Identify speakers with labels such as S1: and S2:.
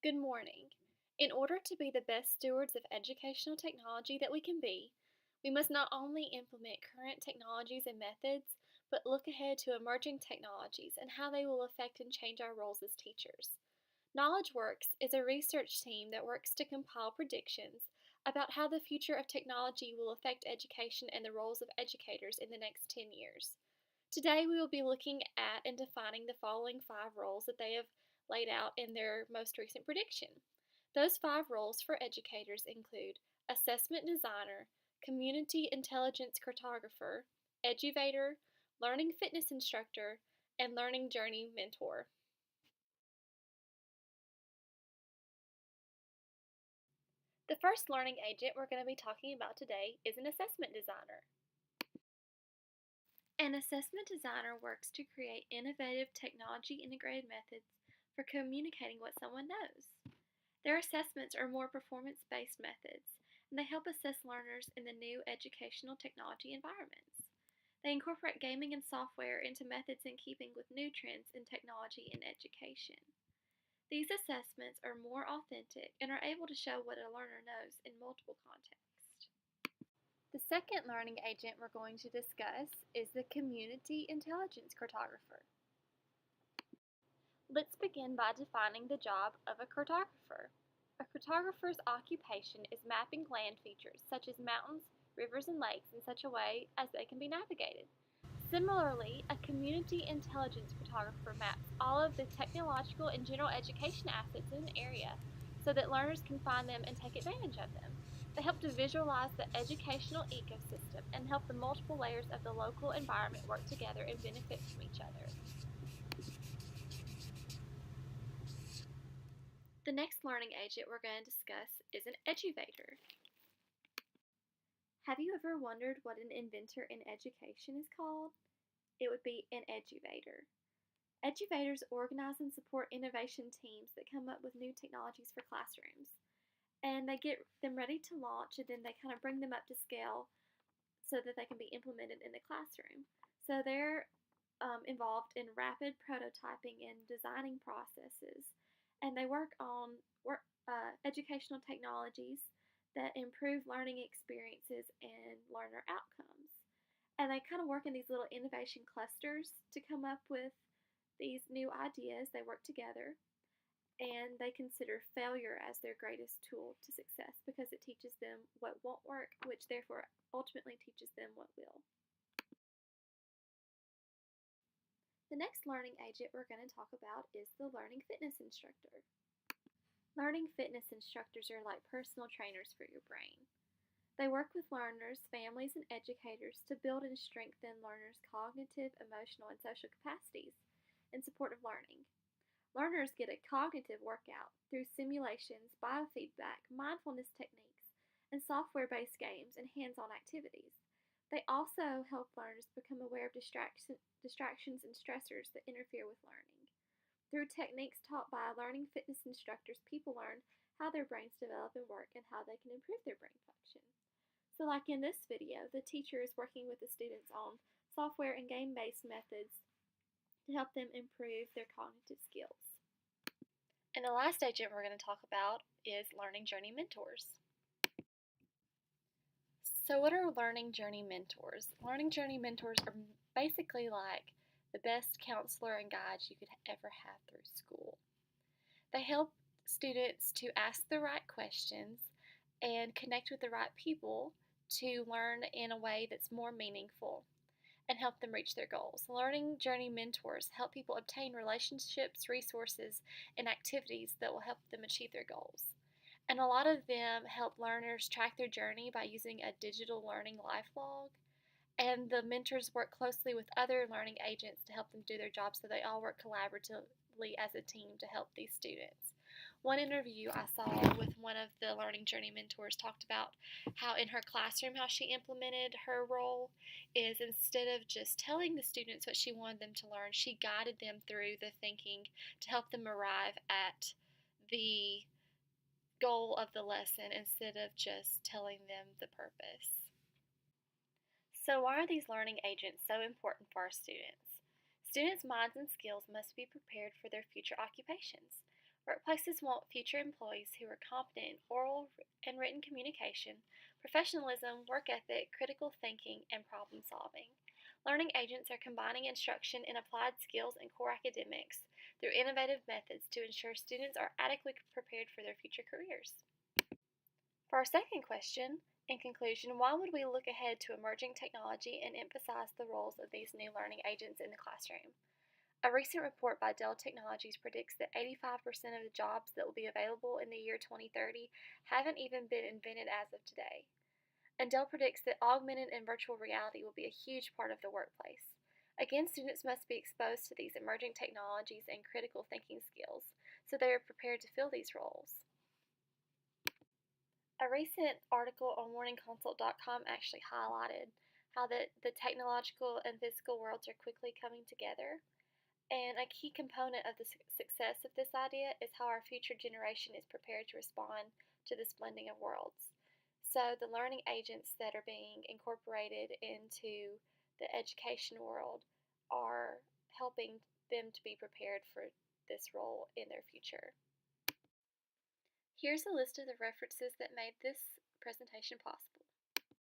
S1: Good morning. In order to be the best stewards of educational technology that we can be, we must not only implement current technologies and methods, but look ahead to emerging technologies and how they will affect and change our roles as teachers. KnowledgeWorks is a research team that works to compile predictions about how the future of technology will affect education and the roles of educators in the next 10 years. Today, we will be looking at and defining the following 5 roles that they have laid out in their most recent prediction. Those 5 roles for educators include assessment designer, community intelligence cartographer, eduvator, learning fitness instructor, and learning journey mentor. The first learning agent we're going to be talking about today is an assessment designer. An assessment designer works to create innovative technology integrated methods for communicating what someone knows. Their assessments are more performance based methods, and they help assess learners in the new educational technology environments. They incorporate gaming and software into methods in keeping with new trends in technology and education. These assessments are more authentic and are able to show what a learner knows in multiple contexts. The second learning agent we're going to discuss is the community intelligence cartographer. Let's begin by defining the job of a cartographer. A cartographer's occupation is mapping land features such as mountains, rivers, and lakes in such a way as they can be navigated. Similarly, a community intelligence cartographer maps all of the technological and general education assets in an area so that learners can find them and take advantage of them. They help to visualize the educational ecosystem and help the multiple layers of the local environment work together and benefit from each other. The next learning agent we're going to discuss is an eduvator. Have you ever wondered what an inventor in education is called? It would be an eduvator. Eduvators organize and support innovation teams that come up with new technologies for classrooms. And they get them ready to launch, and then they kind of bring them up to scale so that they can be implemented in the classroom. So they're involved in rapid prototyping and designing processes, and they work on educational technologies that improve learning experiences and learner outcomes. And they kind of work in these little innovation clusters to come up with these new ideas. They work together, and they consider failure as their greatest tool to success because it teaches them what won't work, which therefore ultimately teaches them what will. The next learning agent we're going to talk about is the learning fitness instructor. Learning fitness instructors are like personal trainers for your brain. They work with learners, families, and educators to build and strengthen learners' cognitive, emotional, and social capacities in support of learning. Learners get a cognitive workout through simulations, biofeedback, mindfulness techniques, and software-based games and hands-on activities. They also help learners become aware of distractions and stressors that interfere with learning. Through techniques taught by learning fitness instructors, people learn how their brains develop and work and how they can improve their brain function. So like in this video, the teacher is working with the students on software and game-based methods to help them improve their cognitive skills. And the last agent we're going to talk about is learning journey mentors. So what are learning journey mentors? Learning journey mentors are basically like the best counselor and guide you could ever have through school. They help students to ask the right questions and connect with the right people to learn in a way that's more meaningful and help them reach their goals. Learning journey mentors help people obtain relationships, resources, and activities that will help them achieve their goals. And a lot of them help learners track their journey by using a digital learning life log. And the mentors work closely with other learning agents to help them do their job, so they all work collaboratively as a team to help these students. One interview I saw with one of the learning journey mentors talked about how in her classroom, how she implemented her role is instead of just telling the students what she wanted them to learn, she guided them through the thinking to help them arrive at the goal of the lesson instead of just telling them the purpose. So why are these learning agents so important for our students? Students' minds and skills must be prepared for their future occupations. Workplaces want future employees who are competent in oral and written communication, professionalism, work ethic, critical thinking, and problem solving. Learning agents are combining instruction in applied skills and core academics through innovative methods to ensure students are adequately prepared for their future careers. For our second question, in conclusion, why would we look ahead to emerging technology and emphasize the roles of these new learning agents in the classroom? A recent report by Dell Technologies predicts that 85% of the jobs that will be available in the year 2030 haven't even been invented as of today. And Dell predicts that augmented and virtual reality will be a huge part of the workplace. Again, students must be exposed to these emerging technologies and critical thinking skills so they are prepared to fill these roles. A recent article on morningconsult.com actually highlighted how the technological and physical worlds are quickly coming together. And a key component of the success of this idea is how our future generation is prepared to respond to this blending of worlds. So, the learning agents that are being incorporated into the education world are helping them to be prepared for this role in their future. Here's a list of the references that made this presentation possible.